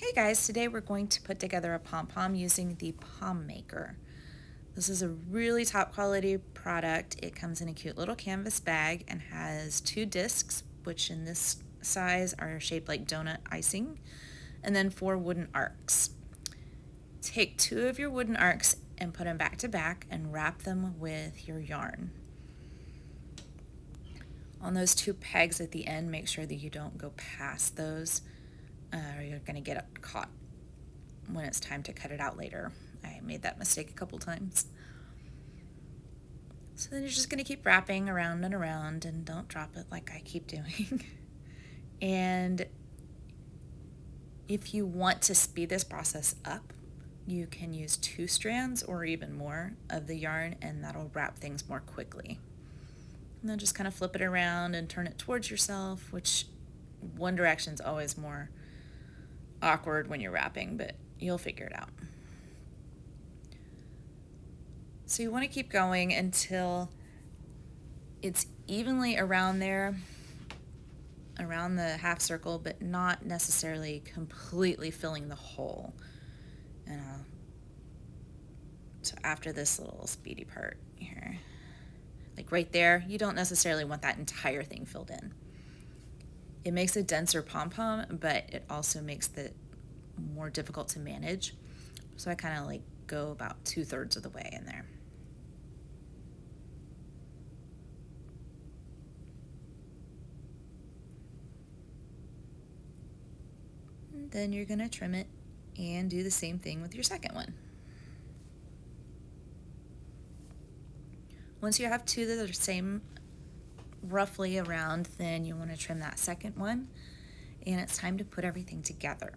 Hey guys, today we're going to put together a pom-pom using the Pom Maker. This is a really top quality product. It comes in a cute little canvas bag and has 2 discs, which in this size are shaped like donut icing, and then 4 wooden arcs. Take 2 of your wooden arcs and put them back to back and wrap them with your yarn. On those 2 pegs at the end, make sure that you don't go past those or you're going to get caught when it's time to cut it out later. I made that mistake a couple times. So then you're just going to keep wrapping around and around, and don't drop it like I keep doing. And if you want to speed this process up, you can use 2 strands or even more of the yarn, and that'll wrap things more quickly. And then just kind of flip it around and turn it towards yourself, which one direction's always more awkward when you're wrapping, but you'll figure it out. So you want to keep going until it's evenly around there, around the half circle, but not necessarily completely filling the hole. And so after this little speedy part here, like right there, you don't necessarily want that entire thing filled in. It makes a denser pom-pom, but it also makes it more difficult to manage. So I kind of like go about 2/3 of the way in there. And then you're going to trim it and do the same thing with your second one. Once you have 2 that are the same roughly around, then you want to trim that second one, and it's time to put everything together.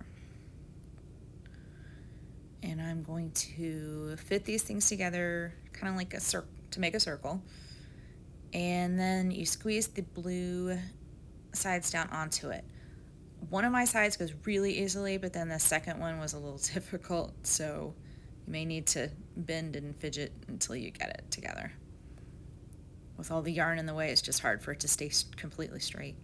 And I'm going to fit these things together kind of like to make a circle, and then you squeeze the blue sides down onto it. One of my sides goes really easily, but then the second one was a little difficult, so you may need to bend and fidget until you get it together. With all the yarn in the way, it's just hard for it to stay completely straight.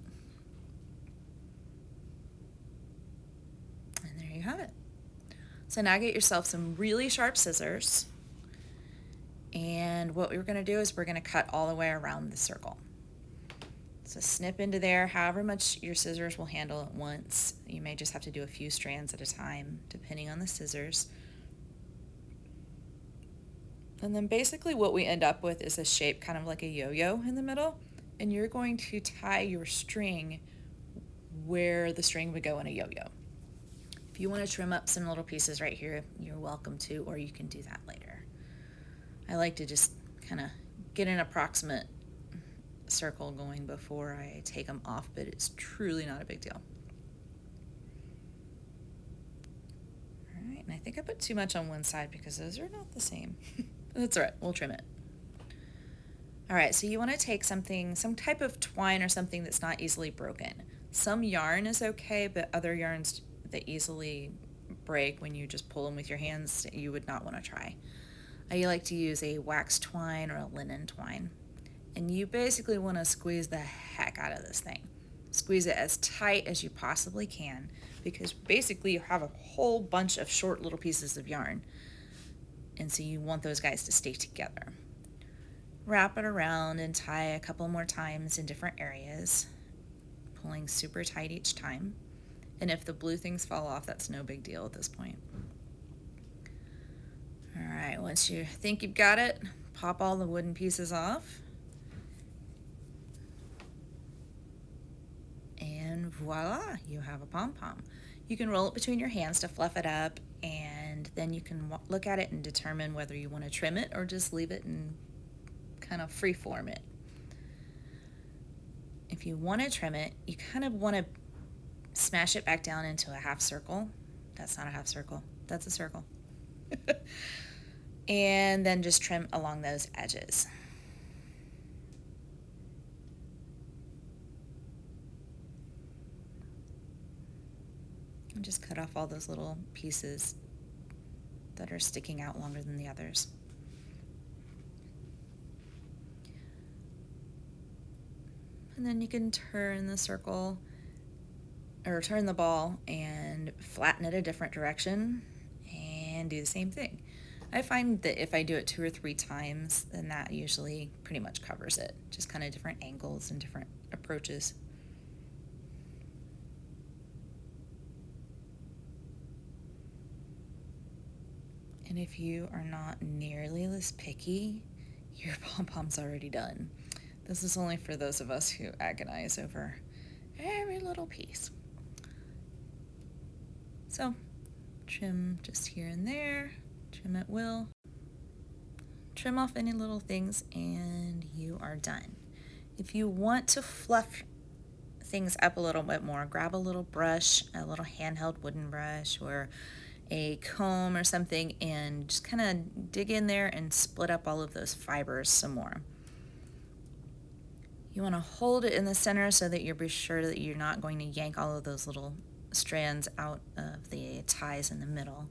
And there you have it. So now get yourself some really sharp scissors, and what we're going to do is we're going to cut all the way around the circle. So snip into there however much your scissors will handle at once. You may just have to do a few strands at a time depending on the scissors. And then basically what we end up with is a shape kind of like a yo-yo in the middle, and you're going to tie your string where the string would go in a yo-yo. If you want to trim up some little pieces right here, you're welcome to, or you can do that later. I like to just kind of get an approximate circle going before I take them off, but it's truly not a big deal. All right, and I think I put too much on one side because those are not the same. That's all right, we'll trim it. All right, so you want to take something, some type of twine or something that's not easily broken. Some yarn is okay, but other yarns that easily break when you just pull them with your hands, you would not want to try. I like to use a wax twine or a linen twine. And you basically want to squeeze the heck out of this thing. Squeeze it as tight as you possibly can, because basically you have a whole bunch of short little pieces of yarn. And so you want those guys to stay together. Wrap it around and tie a couple more times in different areas, pulling super tight each time. And if the blue things fall off, that's no big deal at this point. All right, once you think you've got it, pop all the wooden pieces off. And voila, you have a pom-pom. You can roll it between your hands to fluff it up, and then you can look at it and determine whether you want to trim it or just leave it and kind of freeform it. If you want to trim it, you kind of want to smash it back down into a half circle. That's not a half circle, that's a circle. And then just trim along those edges. And just cut off all those little pieces that are sticking out longer than the others. And then you can turn the circle or turn the ball and flatten it a different direction and do the same thing. I find that if I do it 2 or 3 times, then that usually pretty much covers it. Just kind of different angles and different approaches. And if you are not nearly as picky, your pom-pom's already done. This is only for those of us who agonize over every little piece. So, trim just here and there, trim at will, trim off any little things, and you are done. If you want to fluff things up a little bit more, grab a little brush, a little handheld wooden brush, or a comb or something, and just kind of dig in there and split up all of those fibers some more. You want to hold it in the center so that you're sure that you're not going to yank all of those little strands out of the ties in the middle.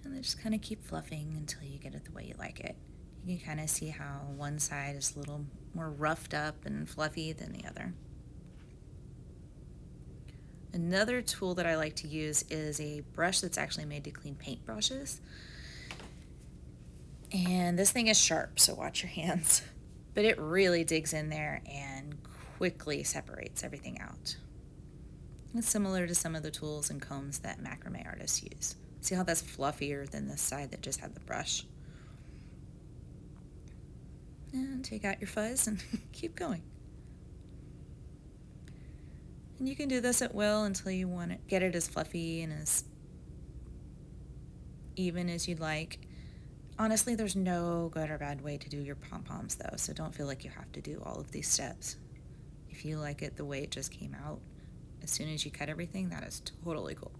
And then just kind of keep fluffing until you get it the way you like it. You can kind of see how one side is a little more roughed up and fluffy than the other. Another tool that I like to use is a brush that's actually made to clean paintbrushes. And this thing is sharp, so watch your hands. But it really digs in there and quickly separates everything out. It's similar to some of the tools and combs that macrame artists use. See how that's fluffier than this side that just had the brush? And take out your fuzz and keep going. And you can do this at will until you want to get it as fluffy and as even as you'd like. Honestly, there's no good or bad way to do your pom-poms though, so don't feel like you have to do all of these steps. If you like it the way it just came out, as soon as you cut everything, that is totally cool.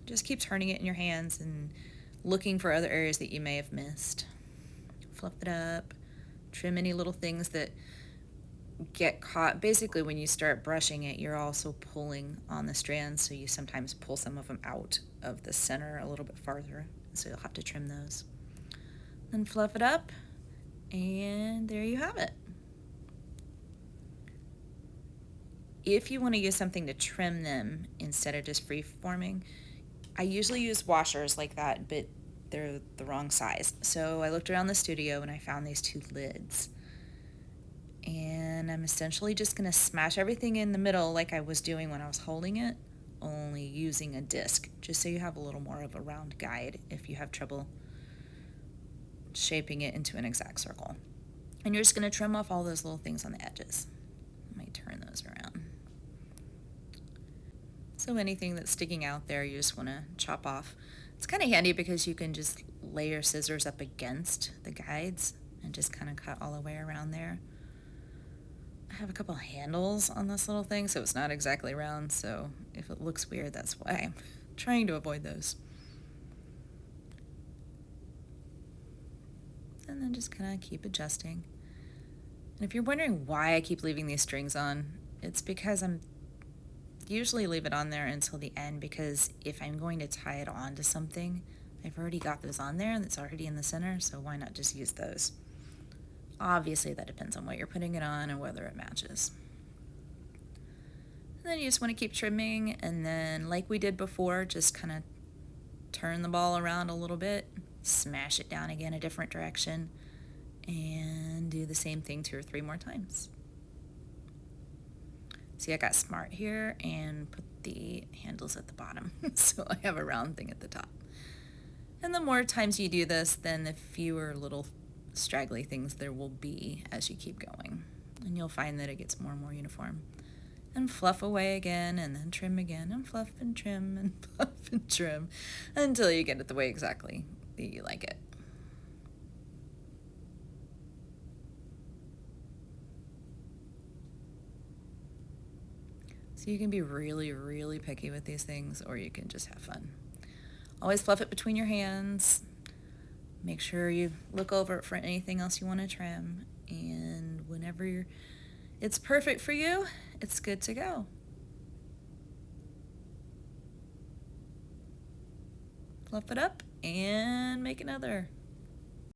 Just keep turning it in your hands and looking for other areas that you may have missed. Fluff it up, trim any little things that get caught. Basically, when you start brushing it, you're also pulling on the strands, so you sometimes pull some of them out of the center a little bit farther, so you'll have to trim those. Then fluff it up, and there you have it. If you want to use something to trim them instead of just free-forming, I usually use washers like that, but they're the wrong size. So I looked around the studio and I found these 2 lids. And I'm essentially just going to smash everything in the middle like I was doing when I was holding it, only using a disc, just so you have a little more of a round guide if you have trouble shaping it into an exact circle. And you're just going to trim off all those little things on the edges. Let me turn those around. So anything that's sticking out there, you just want to chop off. It's kind of handy because you can just lay your scissors up against the guides and just kind of cut all the way around there. I have a couple handles on this little thing, so it's not exactly round, so if it looks weird, that's why I'm trying to avoid those. And then just kind of keep adjusting. And if you're wondering why I keep leaving these strings on, it's because I'm usually leave it on there until the end, because if I'm going to tie it on to something, I've already got those on there and it's already in the center, so why not just use those? Obviously that depends on what you're putting it on and whether it matches. And then you just want to keep trimming, and then like we did before, just kind of turn the ball around a little bit, smash it down again a different direction, and do the same thing 2 or 3 more times. See, I got smart here and put the handles at the bottom, so I have a round thing at the top. And the more times you do this, then the fewer little straggly things there will be as you keep going. And you'll find that it gets more and more uniform. And fluff away again, and then trim again, and fluff and trim, and fluff and trim, until you get it the way exactly that you like it. So you can be really, really picky with these things, or you can just have fun. Always fluff it between your hands. Make sure you look over it for anything else you want to trim. And whenever it's perfect for you, it's good to go. Fluff it up and make another.